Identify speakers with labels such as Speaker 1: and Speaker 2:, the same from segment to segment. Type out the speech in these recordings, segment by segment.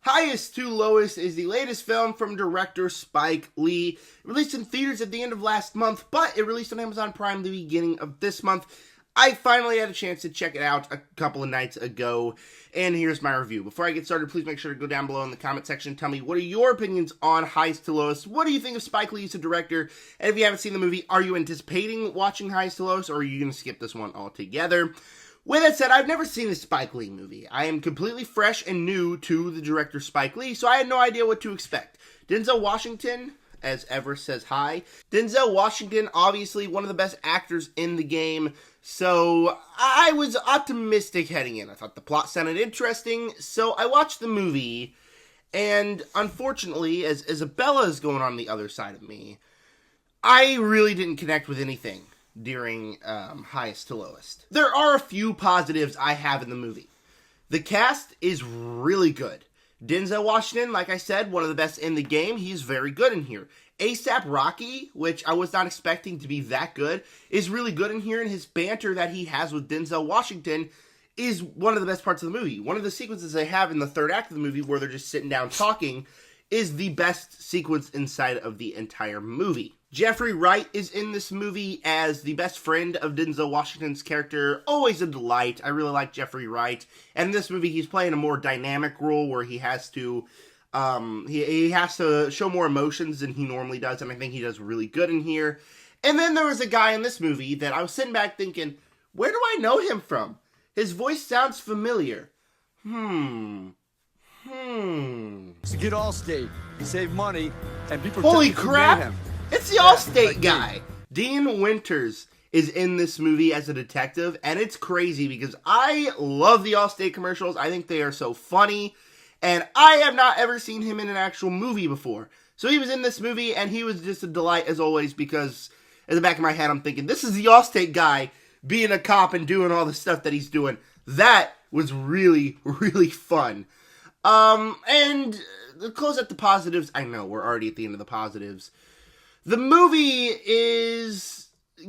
Speaker 1: Highest to Lowest is the latest film from director Spike Lee. It released in theaters at the end of last month, but it released on Amazon Prime the beginning of this month. I finally had a chance to check it out a couple of nights ago, and here's my review. Before I get started, please make sure to go down below in the comment section and tell me what are your opinions on Highest to Lowest. What do you think of Spike Lee as a director? And if you haven't seen the movie, are you anticipating watching Highest to Lowest, or are you going to skip this one altogether? With that said, I've never seen a Spike Lee movie. I am completely fresh and new to the director Spike Lee, so I had no idea what to expect. Denzel Washington, as ever, says hi. Denzel Washington, obviously one of the best actors in the game, so I was optimistic heading in. I thought the plot sounded interesting, so I watched the movie, and unfortunately, as Isabella is going on the other side of me, I really didn't connect with anything during Highest to Lowest. There are a few positives I have in the movie. The cast is really good. Denzel Washington, like I said, one of the best in the game. He's very good in here. A$AP Rocky, which I was not expecting to be that good, is really good in here, and his banter that he has with Denzel Washington is one of the best parts of the movie. One of the sequences they have in the third act of the movie where they're just sitting down talking is the best sequence inside of the entire movie. Jeffrey Wright is in this movie as the best friend of Denzel Washington's character. Always a delight. I really like Jeffrey Wright. And in this movie, he's playing a more dynamic role where he has to he has to show more emotions than he normally does, and I think he does really good in here. And then there was a guy in this movie that I was sitting back thinking, where do I know him from? His voice sounds familiar.
Speaker 2: So get Allstate, save money, and be protected.
Speaker 1: Holy
Speaker 2: from
Speaker 1: crap!
Speaker 2: mayhem.
Speaker 1: It's the Allstate guy. Dean Winters is in this movie as a detective, and it's crazy because I love the Allstate commercials. I think they are so funny, and I have not ever seen him in an actual movie before. So he was in this movie, and he was just a delight as always because in the back of my head I'm thinking, this is the Allstate guy being a cop and doing all the stuff that he's doing. That was really, really fun. And to close at the positives, I know we're already at the end of the positives. The movie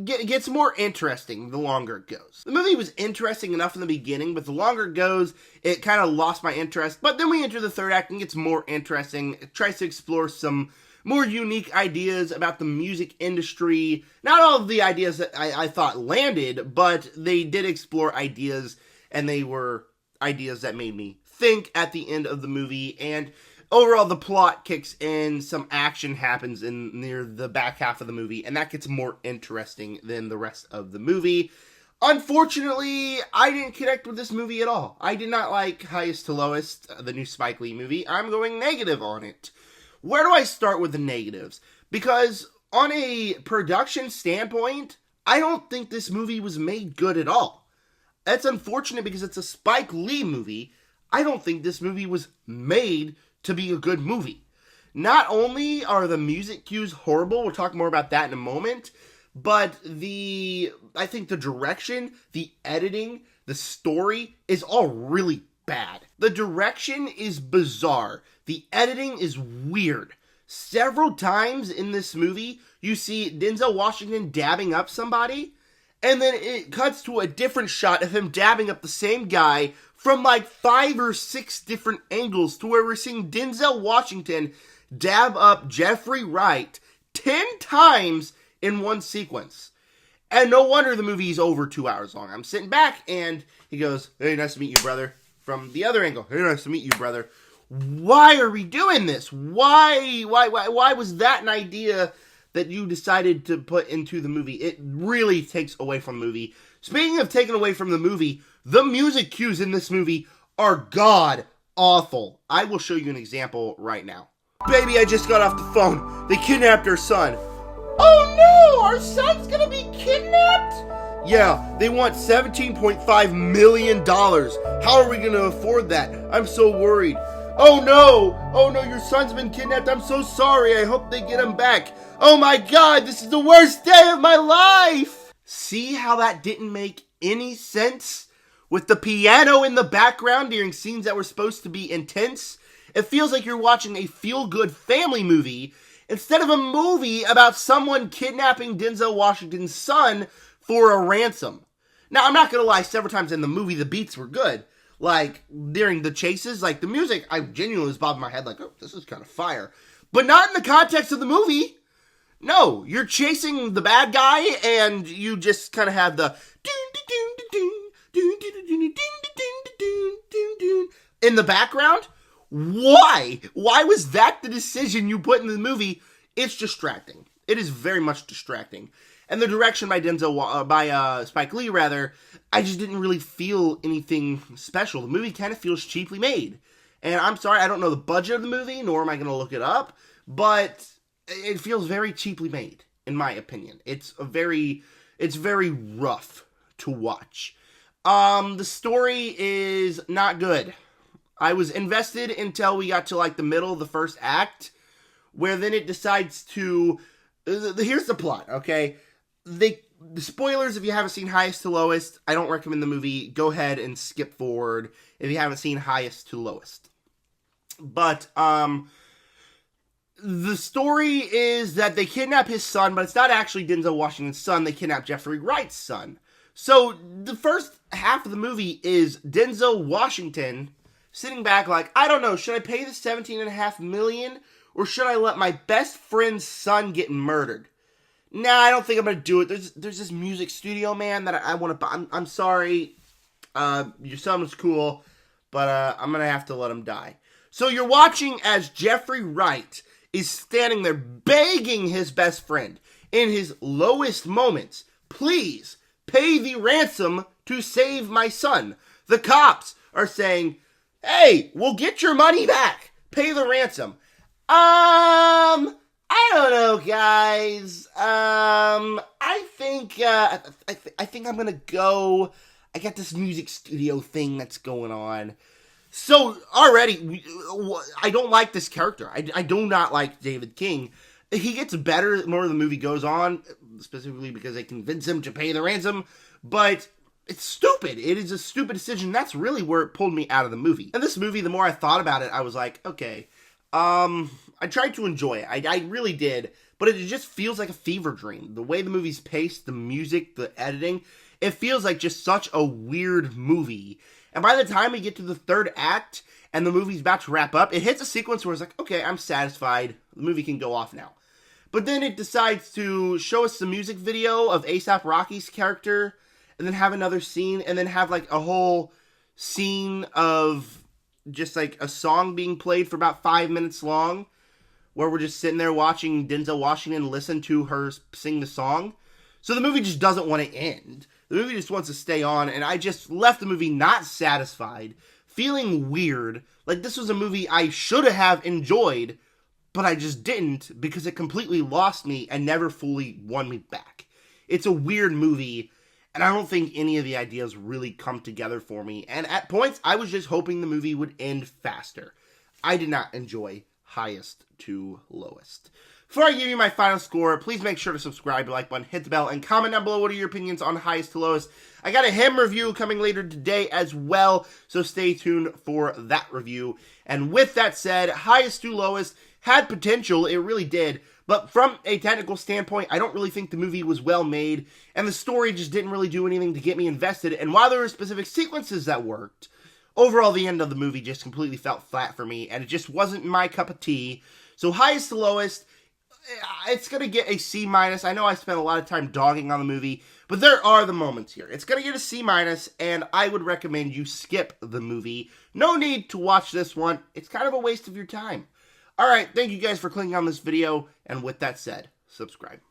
Speaker 1: gets more interesting the longer it goes. The movie was interesting enough in the beginning, but the longer it goes, it kind of lost my interest. But then we enter the third act and it gets more interesting. It tries to explore some more unique ideas about the music industry. Not all of the ideas that I thought landed, but they did explore ideas, and they were ideas that made me think at the end of the movie. And overall, the plot kicks in, some action happens in near the back half of the movie, and that gets more interesting than the rest of the movie. Unfortunately, I didn't connect with this movie at all. I did not like Highest to Lowest, the new Spike Lee movie. I'm going negative on it. Where do I start with the negatives? Because on a production standpoint, I don't think this movie was made good at all. That's unfortunate because it's a Spike Lee movie. I don't think this movie was made to be a good movie. Not only are the music cues horrible, we'll talk more about that in a moment, but I think the direction, the editing, the story is all really bad. The direction is bizarre. The editing is weird. Several times in this movie, you see Denzel Washington dabbing up somebody, and then it cuts to a different shot of him dabbing up the same guy from like 5 or 6 different angles, to where we're seeing Denzel Washington dab up Jeffrey Wright 10 times in one sequence. And no wonder the movie is over 2 hours long. I'm sitting back and he goes, "Hey, nice to meet you, brother." From the other angle, "Hey, nice to meet you, brother." Why are we doing this? Why was that an idea that you decided to put into the movie? It really takes away from the movie. Speaking of taking away from the movie, the music cues in this movie are god awful. I will show you an example right now. "Baby, I just got off the phone. They kidnapped our son." "Oh no, our son's gonna be kidnapped?" "Yeah, they want $17.5 million. How are we gonna afford that? I'm so worried." Oh no, your son's been kidnapped. I'm so sorry. I hope they get him back. Oh my god, this is the worst day of my life." See how that didn't make any sense? With the piano in the background during scenes that were supposed to be intense, it feels like you're watching a feel-good family movie instead of a movie about someone kidnapping Denzel Washington's son for a ransom. Now, I'm not gonna lie, several times in the movie the beats were good. Like, during the chases, like, the music, I genuinely was bobbing my head like, oh, this is kind of fire. But not in the context of the movie. No, you're chasing the bad guy, and you just kind of have the in the background. Why? Why was that the decision you put in the movie? It's distracting. It is very much distracting. And the direction by Spike Lee, rather, I just didn't really feel anything special. The movie kind of feels cheaply made. And I'm sorry, I don't know the budget of the movie, nor am I going to look it up, but it feels very cheaply made, in my opinion. It's very rough to watch. The story is not good. I was invested until we got to, like, the middle of the first act, where then it decides to... Here's the plot, okay? The spoilers, if you haven't seen Highest to Lowest, I don't recommend the movie. Go ahead and skip forward if you haven't seen Highest to Lowest. But, the story is that they kidnap his son, but it's not actually Denzel Washington's son. They kidnap Jeffrey Wright's son. So, the first half of the movie is Denzel Washington sitting back like, I don't know, should I pay the $17.5 million, or should I let my best friend's son get murdered? Nah, I don't think I'm going to do it. There's this music studio, man, that I want to buy. I'm sorry, your son was cool, but I'm going to have to let him die. So you're watching as Jeffrey Wright is standing there begging his best friend in his lowest moments, please pay the ransom to save my son. The cops are saying, hey, we'll get your money back. Pay the ransom. I don't know, guys. I think I'm gonna go. I got this music studio thing that's going on. So, already, I don't like this character. I do not like David King. He gets better the more the movie goes on, specifically because they convince him to pay the ransom, but it's stupid. It is a stupid decision. That's really where it pulled me out of the movie. And this movie, the more I thought about it, I was like, okay, I tried to enjoy it. I really did, but it just feels like a fever dream. The way the movie's paced, the music, the editing, it feels like just such a weird movie. And by the time we get to the third act and the movie's about to wrap up, it hits a sequence where it's like, okay, I'm satisfied. The movie can go off now. But then it decides to show us the music video of A$AP Rocky's character, and then have another scene, and then have like a whole scene of just like a song being played for about 5 minutes long, where we're just sitting there watching Denzel Washington listen to her sing the song. So the movie just doesn't want to end. The movie just wants to stay on, and I just left the movie not satisfied, feeling weird, like this was a movie I should have enjoyed, but I just didn't, because it completely lost me and never fully won me back. It's a weird movie, and I don't think any of the ideas really come together for me, and at points, I was just hoping the movie would end faster. I did not enjoy Highest to Lowest. Before I give you my final score, please make sure to subscribe, like button, hit the bell, and comment down below what are your opinions on Highest to Lowest. I got a him review coming later today as well, so stay tuned for that review. And with that said, Highest to Lowest had potential, it really did, but from a technical standpoint, I don't really think the movie was well made, and the story just didn't really do anything to get me invested, and while there were specific sequences that worked, overall the end of the movie just completely felt flat for me, and it just wasn't my cup of tea. So Highest to Lowest, it's going to get a C-. I know I spent a lot of time dogging on the movie, but there are the moments here. It's going to get a C-, and I would recommend you skip the movie. No need to watch this one. It's kind of a waste of your time. Alright, thank you guys for clicking on this video, and with that said, subscribe.